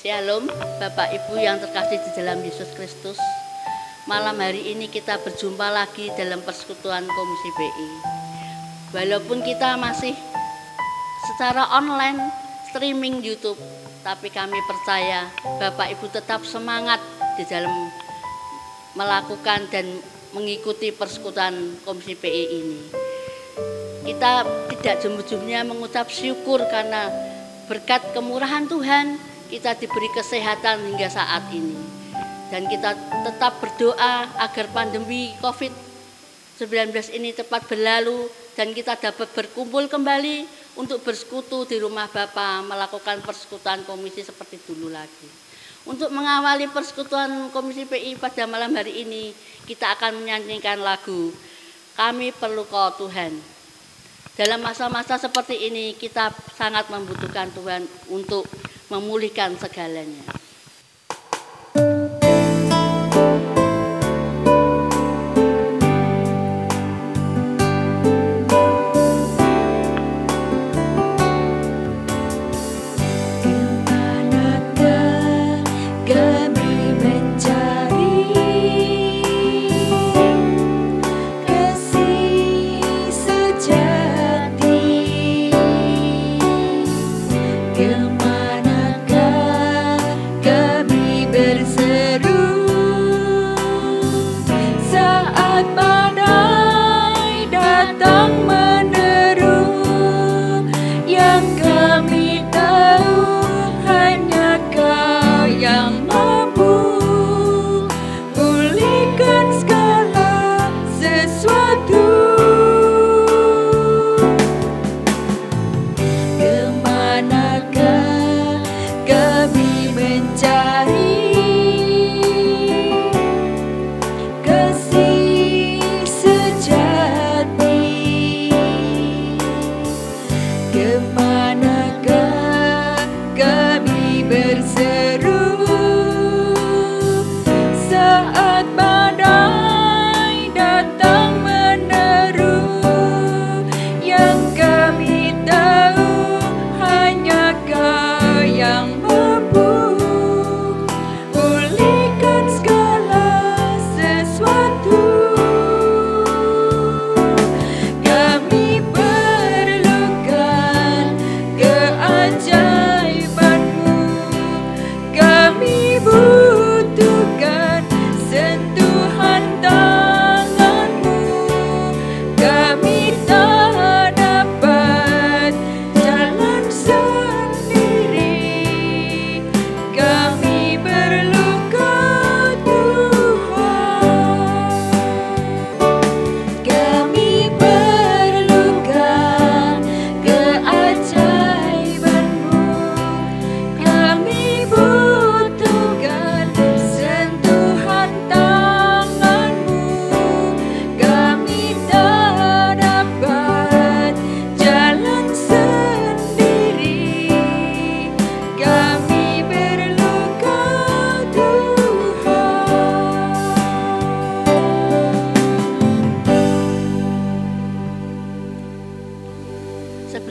Shalom, Bapak Ibu yang terkasih di dalam Yesus Kristus. Malam hari ini kita berjumpa lagi dalam persekutuan Komisi BI. Walaupun kita masih secara online streaming YouTube, tapi kami percaya Bapak Ibu tetap semangat di dalam melakukan dan mengikuti persekutuan Komisi BI ini. Kita tidak jemu-jemunya mengucap syukur karena berkat kemurahan Tuhan kita diberi kesehatan hingga saat ini. Dan kita tetap berdoa agar pandemi COVID-19 ini cepat berlalu dan kita dapat berkumpul kembali untuk bersekutu di rumah Bapa, melakukan persekutuan komisi seperti dulu lagi. Untuk mengawali persekutuan Komisi PI pada malam hari ini, kita akan menyanyikan lagu Kami Perlu Kau Tuhan. Dalam masa-masa seperti ini kita sangat membutuhkan Tuhan untuk memulihkan segalanya.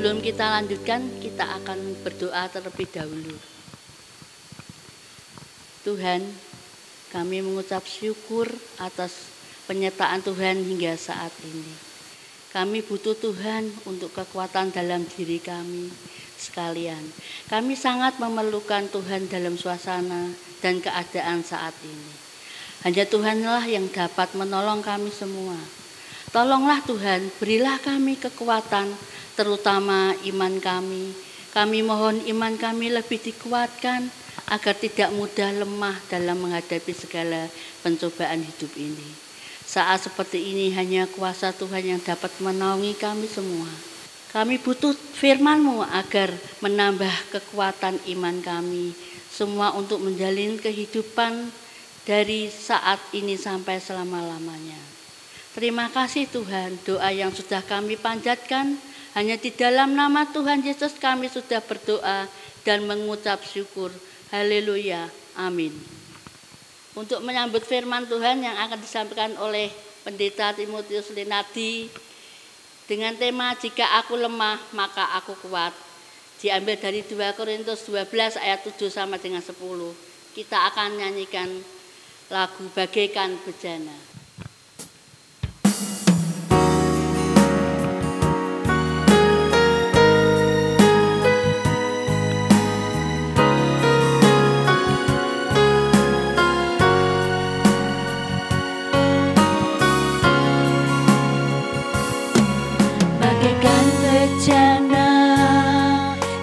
Sebelum kita lanjutkan, kita akan berdoa terlebih dahulu. Tuhan, kami mengucap syukur atas penyertaan Tuhan hingga saat ini. Kami butuh Tuhan untuk kekuatan dalam diri kami sekalian. Kami sangat memerlukan Tuhan dalam suasana dan keadaan saat ini. Hanya Tuhanlah yang dapat menolong kami semua. Tolonglah Tuhan, berilah kami kekuatan, terutama iman kami. Kami mohon iman kami lebih dikuatkan agar tidak mudah lemah dalam menghadapi segala pencobaan hidup ini. Saat seperti ini hanya kuasa Tuhan yang dapat menaungi kami semua. Kami butuh firman-Mu agar menambah kekuatan iman kami semua untuk menjalin kehidupan dari saat ini sampai selama-lamanya. Terima kasih Tuhan, doa yang sudah kami panjatkan hanya di dalam nama Tuhan Yesus kami sudah berdoa dan mengucap syukur. Haleluya. Amin. Untuk menyambut firman Tuhan yang akan disampaikan oleh Pendeta Timotius Lenadi dengan tema Jika Aku Lemah Maka Aku Kuat. diambil dari 2 Korintus 12 ayat 7 sampai dengan 10. Kita akan nyanyikan lagu Bagaikan Bejana. Bagaikan bejana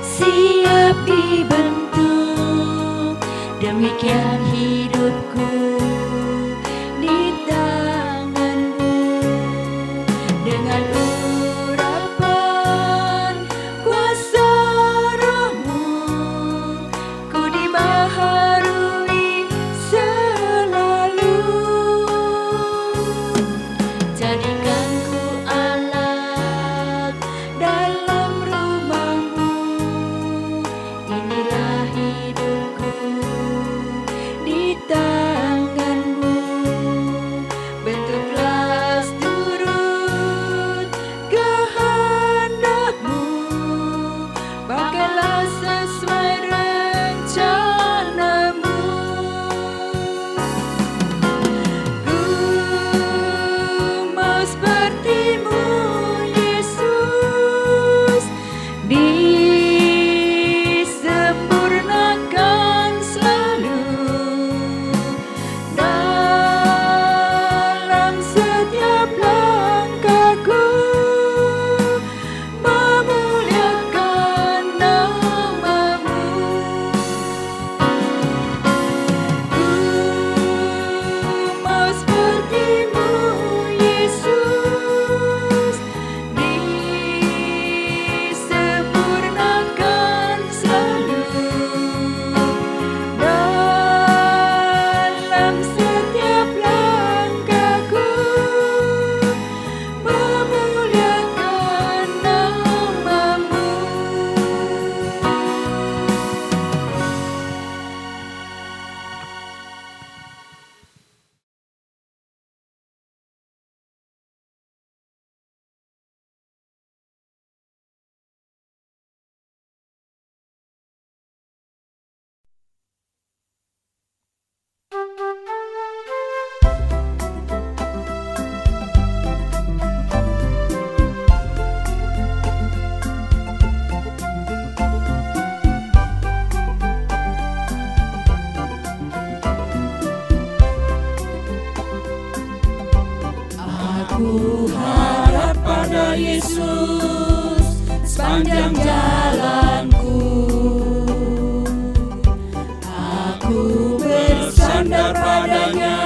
siap dibentuk, demikian hidupku di tanganmu. Dengan urapan kuasa rohmu, ku dibaharui selalu. Jadikan ku alat dalam rumahmu, inilah hidupku di tanganmu. Bentuklah turut kehendakmu, pakailah sesuai rencanamu. Ku mau sepertimu, Yesus, disempurnakan selalu dalam setiap langkahku, memuliakan namamu. Ku mau sepertimu, Yesus, disempurnakan selalu dalam setiap langkahku, memuliakan namamu. Aku harap pada Yesus sepanjang jalanku. Aku bersandar padanya,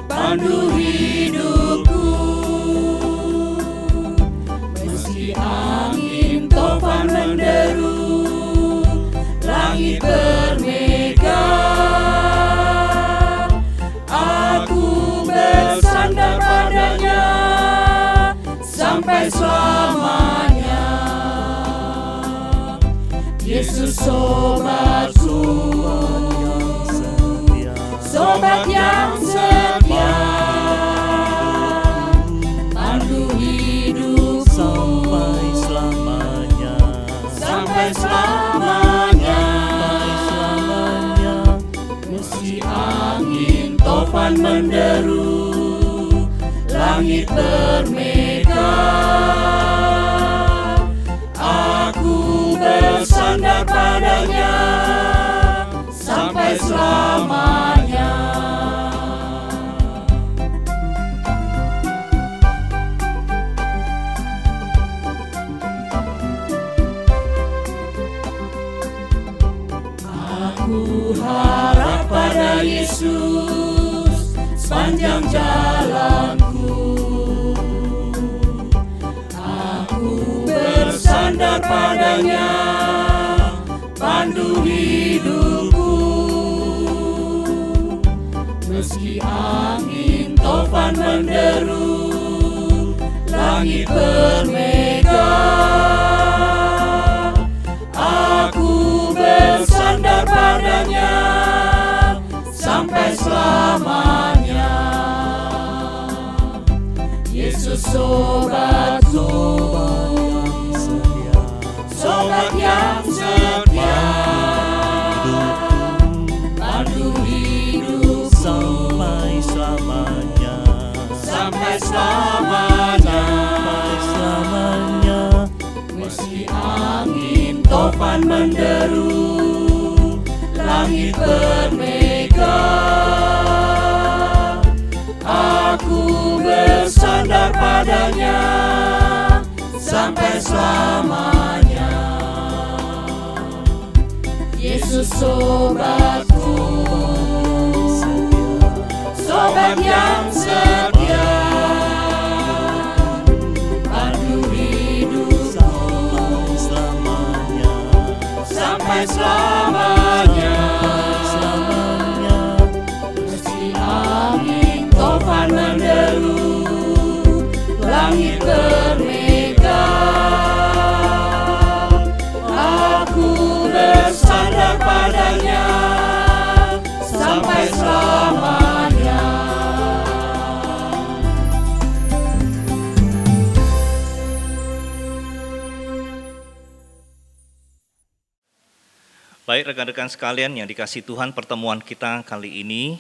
pandu hidupku. Meski angin topan menderu, langit bermega, aku bersandar padanya sampai selamanya. Yesus sobatku, sobat yang setia, pandu hidupku sampai selamanya, sampai selamanya. Meski angin topan menderu, langit bermega, aku bersandar padanya sampai selamanya. Aku harap pada Yesus sepanjang jalanku. Aku bersandar padanya, pandu hidupku. Meski angin topan menderu, langit bermega, aku bersandar padanya sampai selamanya. Yesus sobatku, sobat selamanya. Selamanya Meski angin tofan menderu, langit bermegah, aku bersandar padanya sampai selamanya. Yesus sobatku, sobat yang setia, pandu hidupku selamanya sampai selamanya. selamanya Meski angin tofan menderu, langit bermegah, aku bersandar padanya sampai selamanya. Baik rekan-rekan sekalian yang dikasihi Tuhan, pertemuan kita kali ini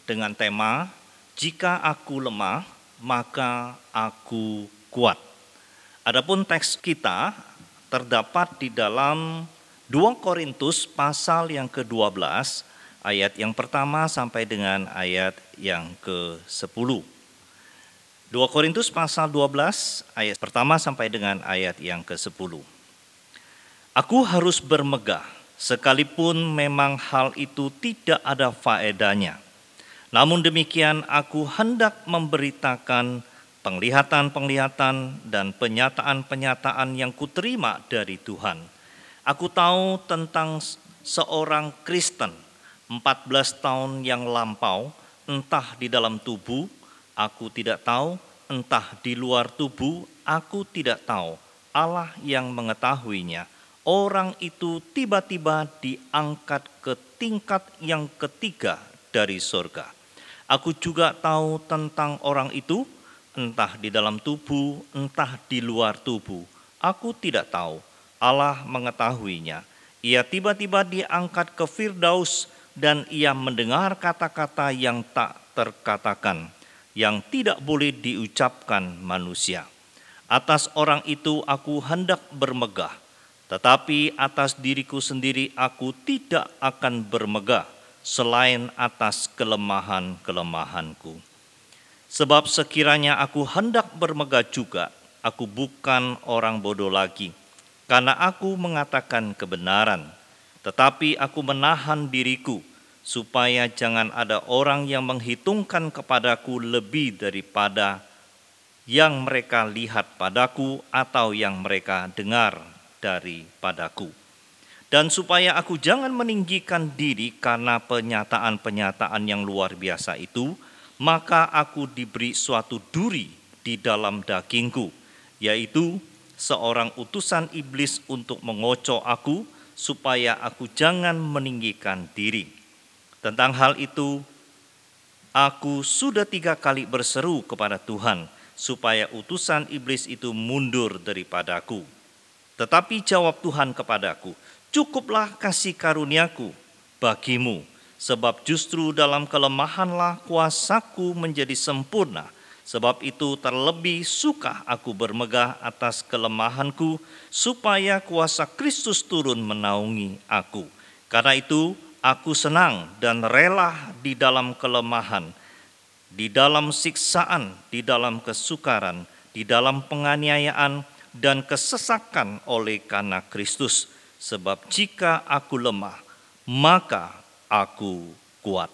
dengan tema Jika aku lemah, maka aku kuat. Adapun teks kita terdapat di dalam 2 Korintus pasal yang ke-12, ayat yang pertama sampai dengan ayat yang ke-10. 2 Korintus pasal 12, ayat pertama sampai dengan ayat yang ke-10. Aku harus bermegah, sekalipun memang hal itu tidak ada faedahnya. Namun demikian aku hendak memberitakan penglihatan-penglihatan dan penyataan-penyataan yang kuterima dari Tuhan. Aku tahu tentang seorang Kristen 14 tahun yang lampau, entah di dalam tubuh, aku tidak tahu, entah di luar tubuh, aku tidak tahu. Allah yang mengetahuinya. Orang itu tiba-tiba diangkat ke tingkat yang ketiga dari surga. Aku juga tahu tentang orang itu, entah di dalam tubuh, entah di luar tubuh. Aku tidak tahu, Allah mengetahuinya. Ia tiba-tiba diangkat ke Firdaus dan ia mendengar kata-kata yang tak terkatakan, yang tidak boleh diucapkan manusia. Atas orang itu aku hendak bermegah. Tetapi atas diriku sendiri aku tidak akan bermegah selain atas kelemahan-kelemahanku. Sebab sekiranya aku hendak bermegah juga, aku bukan orang bodoh lagi, karena aku mengatakan kebenaran. Tetapi aku menahan diriku, supaya jangan ada orang yang menghitungkan kepadaku lebih daripada yang mereka lihat padaku atau yang mereka dengar daripadaku. Dan supaya aku jangan meninggikan diri karena penyataan-penyataan yang luar biasa itu, maka aku diberi suatu duri di dalam dagingku, yaitu seorang utusan iblis untuk mengocok aku, supaya aku jangan meninggikan diri. Tentang hal itu, aku sudah 3 kali berseru kepada Tuhan, supaya utusan iblis itu mundur daripadaku. Tetapi jawab Tuhan kepadaku, cukuplah kasih karuniaku bagimu, sebab justru dalam kelemahanlah kuasaku menjadi sempurna. Sebab itu terlebih suka aku bermegah atas kelemahanku, supaya kuasa Kristus turun menaungi aku. Karena itu aku senang dan rela di dalam kelemahan, di dalam siksaan, di dalam kesukaran, di dalam penganiayaan, dan kesesakan oleh karena Kristus. Sebab jika aku lemah, maka aku kuat.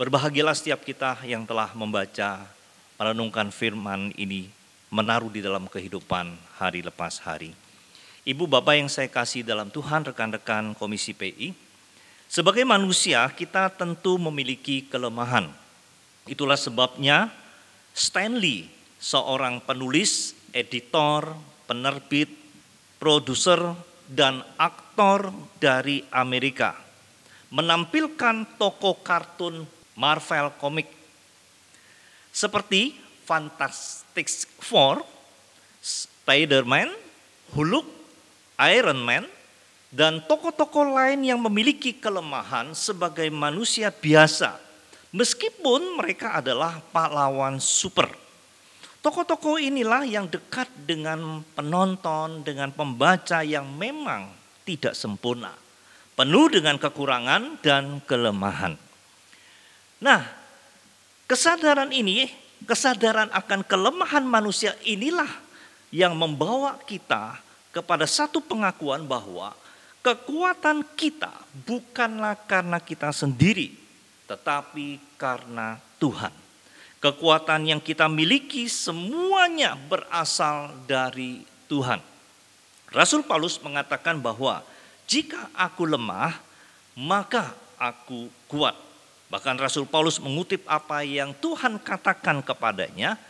Berbahagialah setiap kita yang telah membaca, merenungkan firman ini, menaruh di dalam kehidupan hari lepas hari. Ibu bapak yang saya kasih dalam Tuhan, rekan-rekan Komisi PI, sebagai manusia kita tentu memiliki kelemahan. Itulah sebabnya Stanley, seorang penulis, editor, penerbit, produser, dan aktor dari Amerika, menampilkan tokoh kartun Marvel komik seperti Fantastic Four, Spider-Man, Hulk, Iron Man, dan tokoh-tokoh lain yang memiliki kelemahan sebagai manusia biasa, Meskipun mereka adalah pahlawan super. Tokoh-tokoh inilah yang dekat dengan penonton, dengan pembaca yang memang tidak sempurna. Penuh dengan kekurangan dan kelemahan. Nah, kesadaran ini, kesadaran akan kelemahan manusia inilah yang membawa kita kepada satu pengakuan bahwa kekuatan kita bukanlah karena kita sendiri, tetapi karena Tuhan. Kekuatan yang kita miliki semuanya berasal dari Tuhan. Rasul Paulus mengatakan bahwa jika aku lemah, maka aku kuat. Bahkan Rasul Paulus mengutip apa yang Tuhan katakan kepadanya,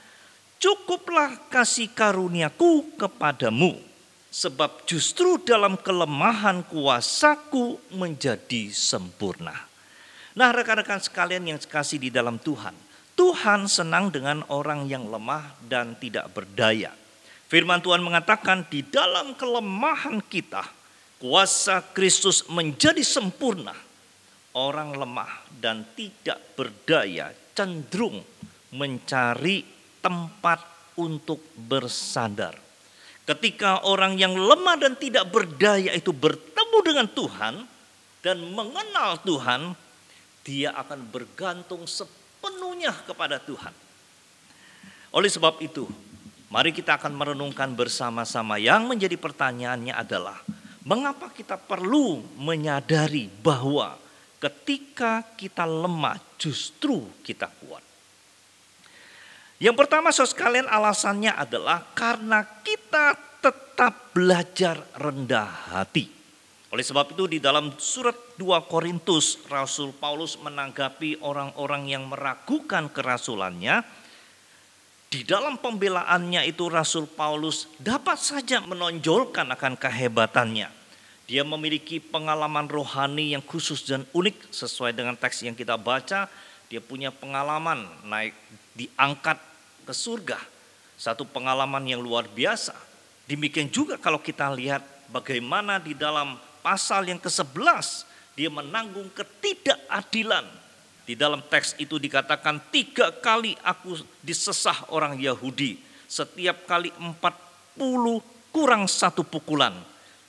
cukuplah kasih karuniaku kepadamu, sebab justru dalam kelemahan kuasaku menjadi sempurna. Nah, rekan-rekan sekalian yang kasih di dalam Tuhan, Tuhan senang dengan orang yang lemah dan tidak berdaya. Firman Tuhan mengatakan di dalam kelemahan kita, kuasa Kristus menjadi sempurna. Orang lemah dan tidak berdaya cenderung mencari tempat untuk bersandar. Ketika orang yang lemah dan tidak berdaya itu bertemu dengan Tuhan dan mengenal Tuhan, dia akan bergantung sepenuhnya kepada Tuhan. Oleh sebab itu, mari kita akan merenungkan bersama-sama. Yang menjadi pertanyaannya adalah, mengapa kita perlu menyadari bahwa ketika kita lemah justru kita kuat? Yang pertama, saudara sekalian, alasannya adalah karena kita tetap belajar rendah hati. Oleh sebab itu di dalam surat 2 Korintus, Rasul Paulus menanggapi orang-orang yang meragukan kerasulannya. Di dalam pembelaannya itu Rasul Paulus dapat saja menonjolkan akan kehebatannya. Dia memiliki pengalaman rohani yang khusus dan unik sesuai dengan teks yang kita baca. Dia punya pengalaman naik diangkat ke surga. Satu pengalaman yang luar biasa. Demikian juga kalau kita lihat bagaimana di dalam pasal yang ke-11 dia menanggung ketidakadilan. Di dalam teks itu dikatakan 3 kali aku disesah orang Yahudi. Setiap kali 40 kurang 1 pukulan.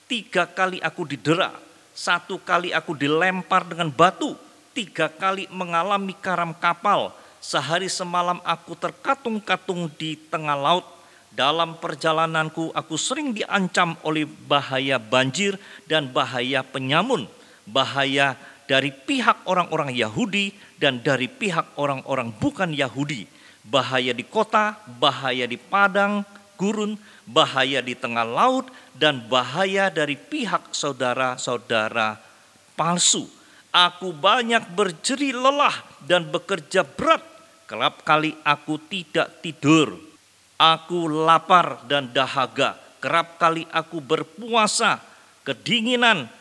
3 kali aku didera. 1 kali aku dilempar dengan batu. 3 kali mengalami karam kapal. Sehari semalam aku terkatung-katung di tengah laut. Dalam perjalananku aku sering diancam oleh bahaya banjir dan bahaya penyamun. Bahaya dari pihak orang-orang Yahudi dan dari pihak orang-orang bukan Yahudi. Bahaya di kota, bahaya di padang gurun, bahaya di tengah laut, dan bahaya dari pihak saudara-saudara palsu. Aku banyak berjeri lelah dan bekerja berat. Kerap kali aku tidak tidur. Aku lapar dan dahaga. Kerap kali aku berpuasa, kedinginan,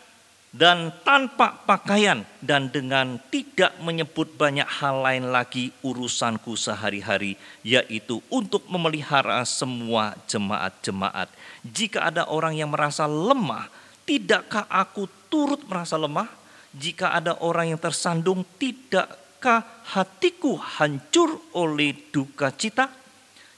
dan tanpa pakaian, dan dengan tidak menyebut banyak hal lain lagi urusanku sehari-hari, yaitu untuk memelihara semua jemaat-jemaat. Jika ada orang yang merasa lemah, tidakkah aku turut merasa lemah? Jika ada orang yang tersandung, tidakkah hatiku hancur oleh duka cita?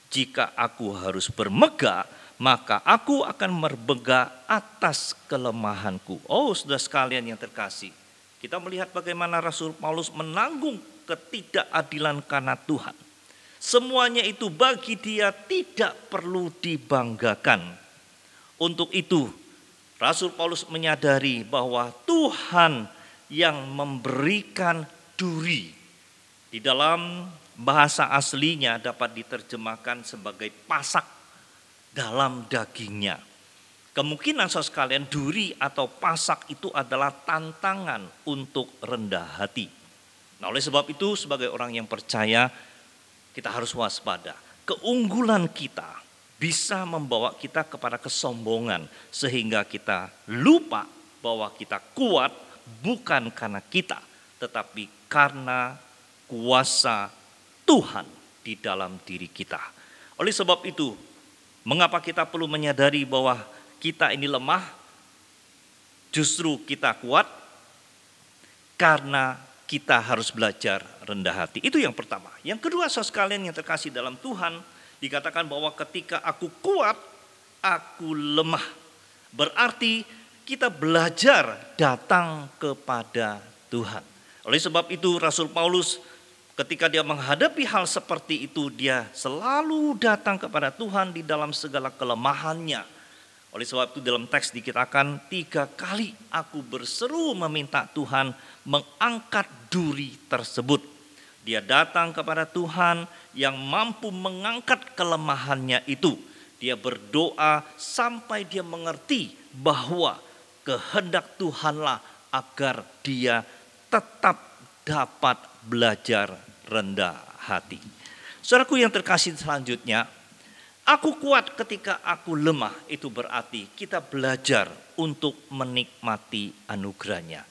Jika aku harus bermegah, maka aku akan berbega atas kelemahanku. Oh, saudara sekalian yang terkasih, kita melihat bagaimana Rasul Paulus menanggung ketidakadilan karena Tuhan. Semuanya itu bagi dia tidak perlu dibanggakan. Untuk itu, Rasul Paulus menyadari bahwa Tuhan yang memberikan duri. Di dalam bahasa aslinya dapat diterjemahkan sebagai pasak dalam dagingnya. Kemungkinan saudara sekalian duri atau pasak itu adalah tantangan untuk rendah hati. Nah, oleh sebab itu sebagai orang yang percaya kita harus waspada. Keunggulan kita bisa membawa kita kepada kesombongan sehingga kita lupa bahwa kita kuat bukan karena kita, tetapi karena kuasa Tuhan di dalam diri kita. Oleh sebab itu, mengapa kita perlu menyadari bahwa kita ini lemah, justru kita kuat? Karena kita harus belajar rendah hati. Itu yang pertama. Yang kedua, saudara sekalian yang terkasih dalam Tuhan, dikatakan bahwa ketika aku kuat, aku lemah. Berarti kita belajar datang kepada Tuhan. Oleh sebab itu Rasul Paulus ketika dia menghadapi hal seperti itu, dia selalu datang kepada Tuhan di dalam segala kelemahannya. Oleh sebab itu dalam teks dikatakan 3 kali aku berseru meminta Tuhan mengangkat duri tersebut. Dia datang kepada Tuhan yang mampu mengangkat kelemahannya itu. Dia berdoa sampai dia mengerti bahwa kehendak Tuhanlah agar dia tetap dapat belajar rendah hati. Saudaraku yang terkasih selanjutnya, aku kuat ketika aku lemah, itu berarti kita belajar untuk menikmati anugerahnya.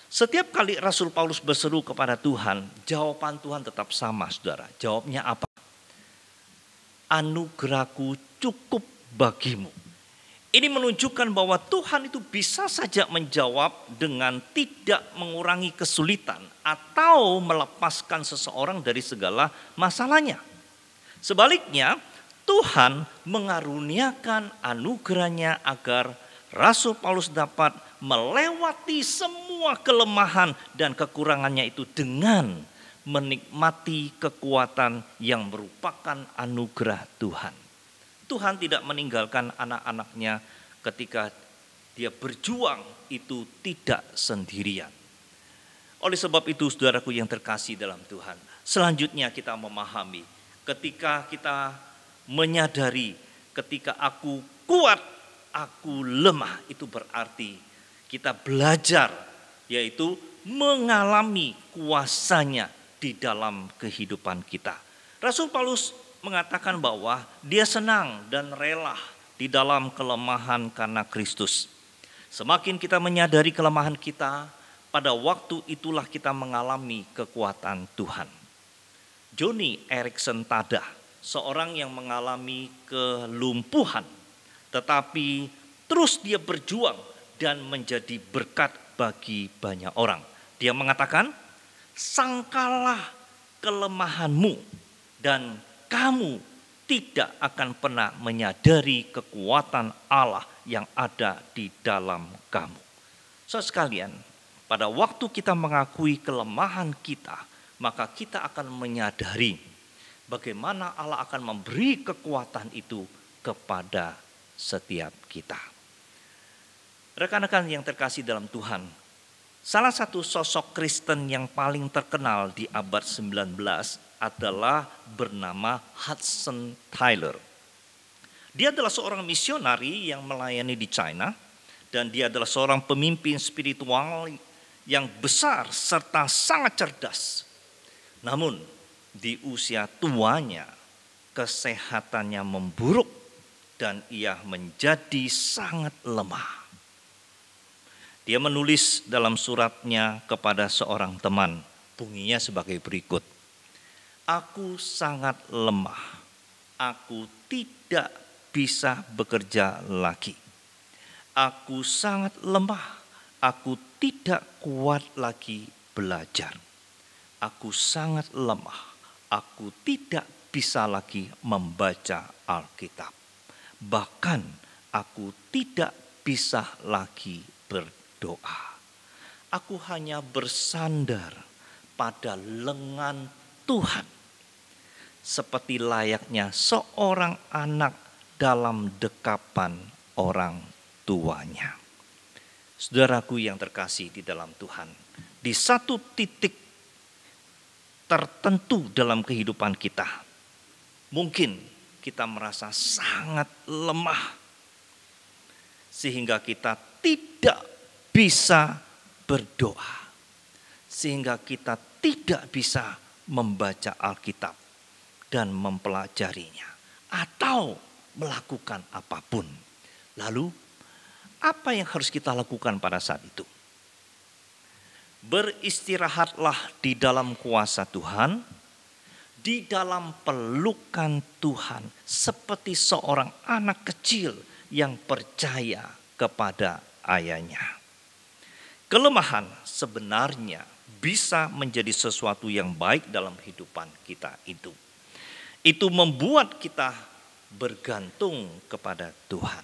Setiap kali Rasul Paulus berseru kepada Tuhan, jawaban Tuhan tetap sama, saudara. Jawabnya apa? Anugerahku cukup bagimu. Ini menunjukkan bahwa Tuhan itu bisa saja menjawab dengan tidak mengurangi kesulitan atau melepaskan seseorang dari segala masalahnya. Sebaliknya, Tuhan mengaruniakan anugerahnya agar Rasul Paulus dapat melewati semua kelemahan dan kekurangannya itu dengan menikmati kekuatan yang merupakan anugerah Tuhan. Tuhan tidak meninggalkan anak-anaknya ketika dia berjuang itu tidak sendirian. Oleh sebab itu saudaraku yang terkasih dalam Tuhan, selanjutnya kita memahami ketika kita menyadari ketika aku kuat, aku lemah, itu berarti kita belajar yaitu mengalami kuasanya di dalam kehidupan kita. Rasul Paulus mengatakan bahwa dia senang dan rela di dalam kelemahan karena Kristus. Semakin kita menyadari kelemahan kita, pada waktu itulah kita mengalami kekuatan Tuhan. Joni Eareckson Tada, seorang yang mengalami kelumpuhan, tetapi terus dia berjuang dan menjadi berkat bagi banyak orang. Dia mengatakan, sangkalah kelemahanmu dan kamu tidak akan pernah menyadari kekuatan Allah yang ada di dalam kamu. Saudara sekalian, pada waktu kita mengakui kelemahan kita, maka kita akan menyadari bagaimana Allah akan memberi kekuatan itu kepada setiap kita. Rekan-rekan yang terkasih dalam Tuhan, salah satu sosok Kristen yang paling terkenal di abad 19 adalah bernama Hudson Taylor. Dia adalah seorang misionari yang melayani di China dan dia adalah seorang pemimpin spiritual yang besar serta sangat cerdas. Namun di usia tuanya kesehatannya memburuk dan ia menjadi sangat lemah. Dia menulis dalam suratnya kepada seorang teman, bunyinya sebagai berikut. Aku sangat lemah, aku tidak bisa bekerja lagi. Aku sangat lemah, aku tidak kuat lagi belajar. Aku sangat lemah, aku tidak bisa lagi membaca Alkitab. Bahkan aku tidak bisa lagi berdoa. Aku hanya bersandar pada lengan Tuhan. Seperti layaknya seorang anak dalam dekapan orang tuanya. Saudaraku yang terkasih di dalam Tuhan, di satu titik tertentu dalam kehidupan kita, mungkin kita merasa sangat lemah, sehingga kita tidak bisa berdoa, sehingga kita tidak bisa membaca Alkitab dan mempelajarinya atau melakukan apapun. Lalu apa yang harus kita lakukan pada saat itu? Beristirahatlah di dalam kuasa Tuhan, di dalam pelukan Tuhan, seperti seorang anak kecil yang percaya kepada ayahnya. Kelemahan sebenarnya bisa menjadi sesuatu yang baik dalam kehidupan kita itu. Itu membuat kita bergantung kepada Tuhan.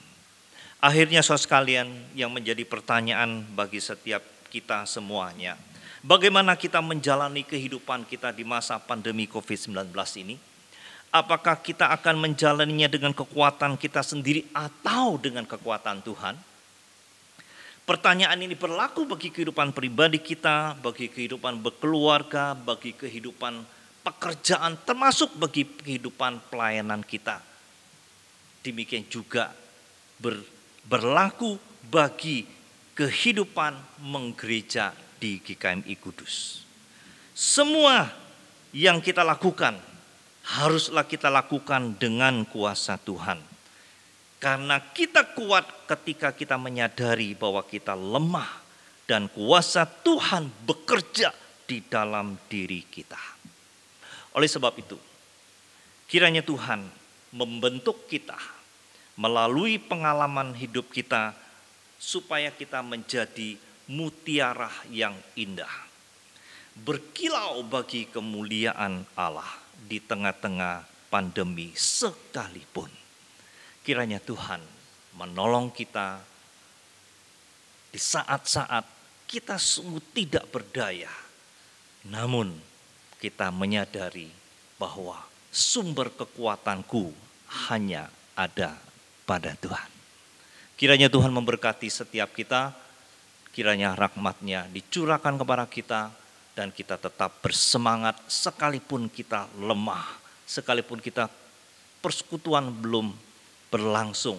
Akhirnya saudara sekalian, yang menjadi pertanyaan bagi setiap kita semuanya, bagaimana kita menjalani kehidupan kita di masa pandemi COVID-19 ini? Apakah kita akan menjalaninya dengan kekuatan kita sendiri atau dengan kekuatan Tuhan? Pertanyaan ini berlaku bagi kehidupan pribadi kita, bagi kehidupan berkeluarga, bagi kehidupan pekerjaan, termasuk bagi kehidupan pelayanan kita. Demikian juga berlaku bagi kehidupan menggereja di GKMI Kudus. Semua yang kita lakukan haruslah kita lakukan dengan kuasa Tuhan. Karena kita kuat ketika kita menyadari bahwa kita lemah dan kuasa Tuhan bekerja di dalam diri kita. Oleh sebab itu, kiranya Tuhan membentuk kita melalui pengalaman hidup kita supaya kita menjadi mutiara yang indah, berkilau bagi kemuliaan Allah di tengah-tengah pandemi sekalipun. Kiranya Tuhan menolong kita di saat-saat kita sungguh tidak berdaya. Namun kita menyadari bahwa sumber kekuatanku hanya ada pada Tuhan. Kiranya Tuhan memberkati setiap kita. Kiranya rahmat-Nya dicurahkan kepada kita. Dan kita tetap bersemangat sekalipun kita lemah. Sekalipun kita persekutuan belum berlangsung,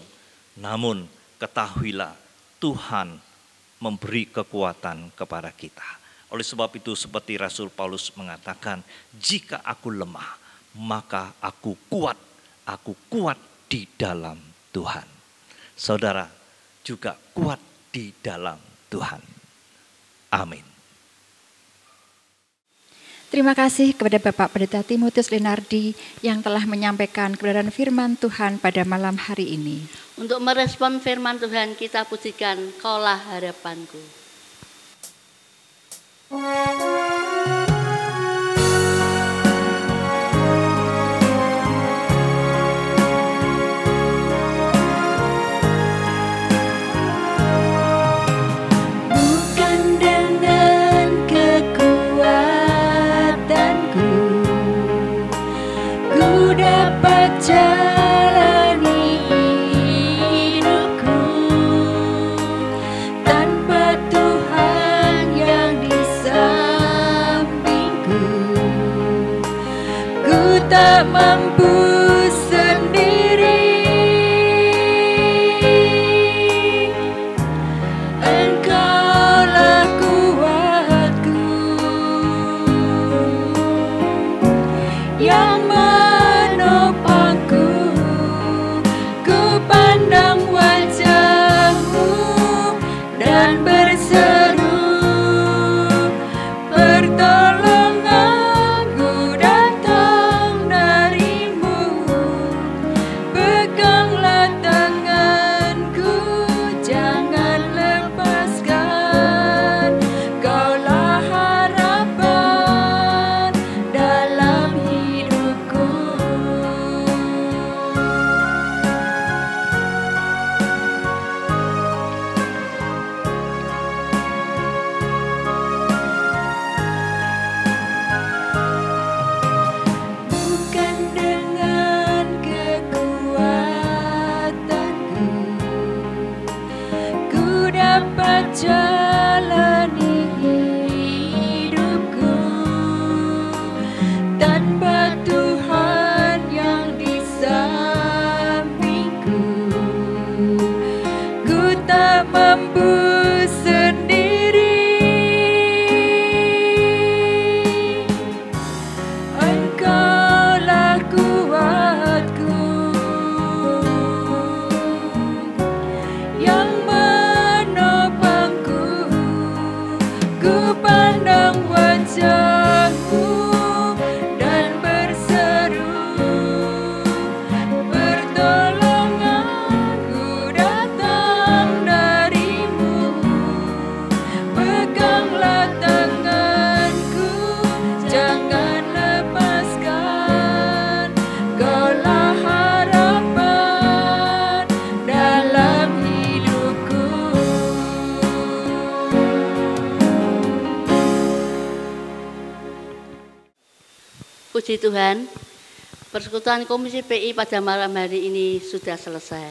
namun ketahuilah Tuhan memberi kekuatan kepada kita. Oleh sebab itu seperti Rasul Paulus mengatakan, jika aku lemah, maka aku kuat di dalam Tuhan. Saudara juga kuat di dalam Tuhan. Amin. Terima kasih kepada Bapak Pendeta Timotius Lenardi yang telah menyampaikan kebenaran firman Tuhan pada malam hari ini. Untuk merespon firman Tuhan, kita pujikan Kaulah Harapanku. Jalani hidupku tanpa Tuhan yang di sampingku. Ku tak mampu sendiri, Engkaulah kuatku yang menopangku. Ku pandang wajah-Mu dan berseru, pertolonganku datang dari-Mu. Peganglah tanganku, jangan lepaskan. Kaulah harapan dalam hidupku. Bukan dengan kekuatanku ku dapat jalani hidupku tanpa Tuhan yang di sampingku. Ku tak mampu sendiri, Engkaulah kuatku yang menopangku. Puji Tuhan, persekutuan Komisi PI pada malam hari ini sudah selesai.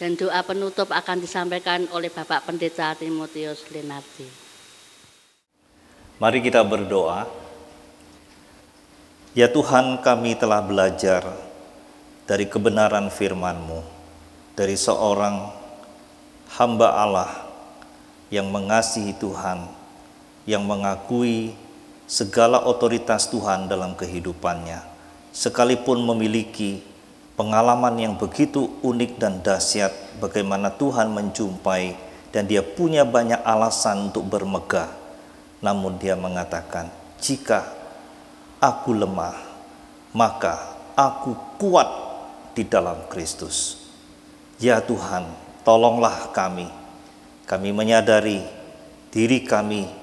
Dan doa penutup akan disampaikan oleh Bapak Pendeta Timotius Lenardi. Mari kita berdoa. Ya Tuhan, kami telah belajar dari kebenaran firman-Mu, dari seorang hamba Allah yang mengasihi Tuhan, yang mengakui segala otoritas Tuhan dalam kehidupannya, sekalipun memiliki pengalaman yang begitu unik dan dahsyat bagaimana Tuhan menjumpai dan dia punya banyak alasan untuk bermegah. Namun dia mengatakan, jika aku lemah, maka aku kuat di dalam Kristus. Ya Tuhan, tolonglah kami. Kami menyadari diri kami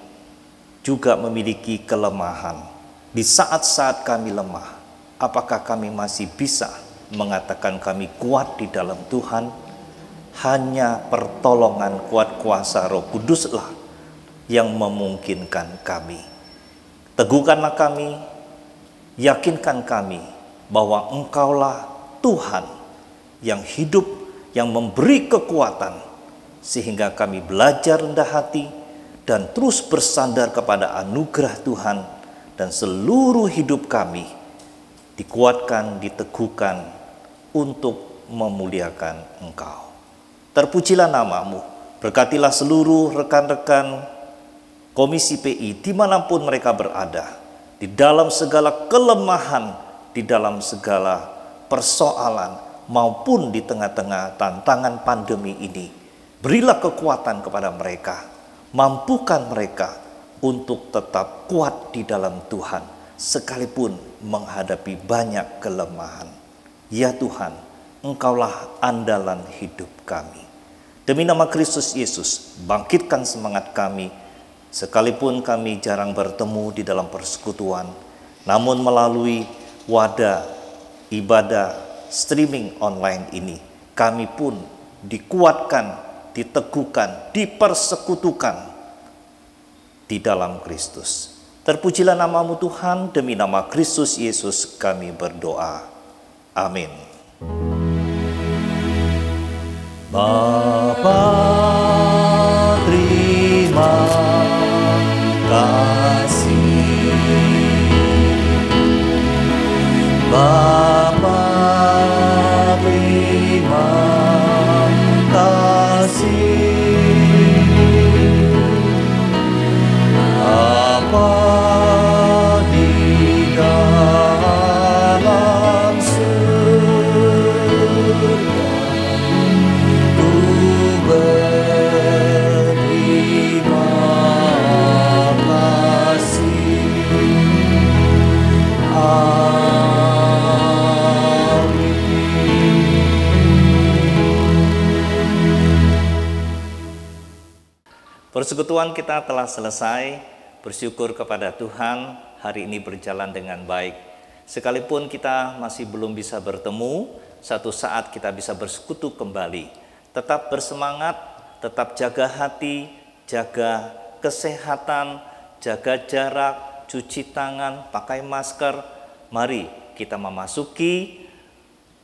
juga memiliki kelemahan. Di saat-saat kami lemah, apakah kami masih bisa mengatakan kami kuat di dalam Tuhan? Hanya pertolongan kuat kuasa Roh Kuduslah yang memungkinkan kami. Teguhkanlah kami, yakinkan kami bahwa Engkaulah Tuhan yang hidup, yang memberi kekuatan, sehingga kami belajar rendah hati dan terus bersandar kepada anugerah Tuhan, dan seluruh hidup kami dikuatkan, diteguhkan untuk memuliakan Engkau. Terpujilah nama-Mu, berkatilah seluruh rekan-rekan Komisi PI dimanapun mereka berada, di dalam segala kelemahan, di dalam segala persoalan, maupun di tengah-tengah tantangan pandemi ini. Berilah kekuatan kepada mereka, mampukan mereka untuk tetap kuat di dalam Tuhan, sekalipun menghadapi banyak kelemahan. Ya Tuhan, Engkaulah andalan hidup kami. Demi nama Kristus Yesus, bangkitkan semangat kami, sekalipun kami jarang bertemu di dalam persekutuan, namun melalui wadah ibadah streaming online ini, kami pun dikuatkan, diteguhkan, dipersekutukan di dalam Kristus. Terpujilah nama-Mu Tuhan, demi nama Kristus Yesus kami berdoa. Amin. Bapa, terima kasih. Bapa, terima kasih. Apa di dalam surga ku berterima kasih. Persekutuan kita telah selesai. Bersyukur kepada Tuhan, hari ini berjalan dengan baik. Sekalipun kita masih belum bisa bertemu, satu saat kita bisa bersekutu kembali. Tetap bersemangat, tetap jaga hati, jaga kesehatan, jaga jarak, cuci tangan, pakai masker. Mari kita memasuki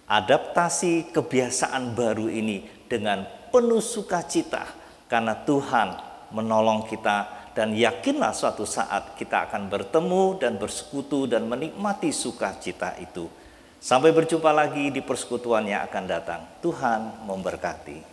adaptasi kebiasaan baru ini dengan penuh sukacita, karena Tuhan menolong kita. Dan yakinlah suatu saat kita akan bertemu dan bersekutu dan menikmati sukacita itu. Sampai berjumpa lagi di persekutuan yang akan datang. Tuhan memberkati.